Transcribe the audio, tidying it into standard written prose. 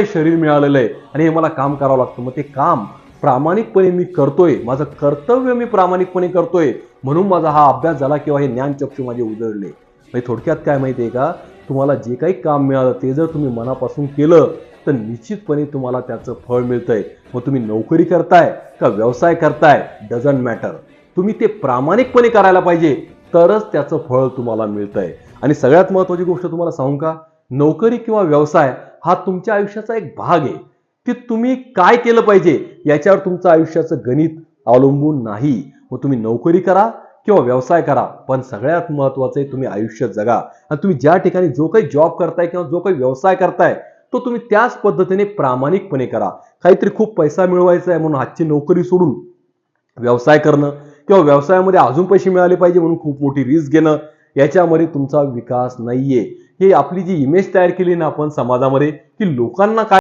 शरीर मिळालेलं आहे आणि हे मला काम करावं लागतं, मग ते काम प्रामाणिकपणे मी करतोय, माझं कर्तव्य मी प्रामाणिकपणे करतोय, म्हणून माझा हा अभ्यास झाला किंवा हे ज्ञानचक्षू माझे उजळले. म्हणजे थोडक्यात काय माहिती आहे का, तुम्हाला जे काही काम मिळालं ते जर तुम्ही मनापासून केलं तर निश्चितपणे तुम्हाला त्याचं फळ मिळतंय. मग तुम्ही नोकरी करताय का व्यवसाय करताय, डझंट मॅटर, तुम्ही ते प्रामाणिकपणे करायला पाहिजे, तरच त्याचं फळ तुम्हाला मिळतंय. आणि सगळ्यात महत्त्वाची गोष्ट तुम्हाला सांगू का, नोकरी किंवा व्यवसाय हा तुमच्या आयुष्याचा एक भाग आहे. की तुम्ही काय केलं पाहिजे याच्यावर तुमचं आयुष्याचं गणित अवलंबून नाही. मग तुम्ही नोकरी करा किंवा व्यवसाय करा, पण सगळ्यात महत्त्वाचं आहे तुम्ही आयुष्य जगा. आणि तुम्ही ज्या ठिकाणी जो काही जॉब करताय किंवा जो काही व्यवसाय करताय तो तुम्ही त्याच पद्धतीने प्रामाणिकपणे करा. काहीतरी खूप पैसा मिळवायचा आहे म्हणून आजची नोकरी सोडून व्यवसाय करणं किंवा व्यवसायामध्ये अजून पैसे मिळाले पाहिजे म्हणून खूप मोठी रिस्क घेणं, याच्यामध्ये तुमचा विकास नाहीये. हे आपली जी इमेज तयार केली ना आपण समाजामध्ये, की लोकांना काय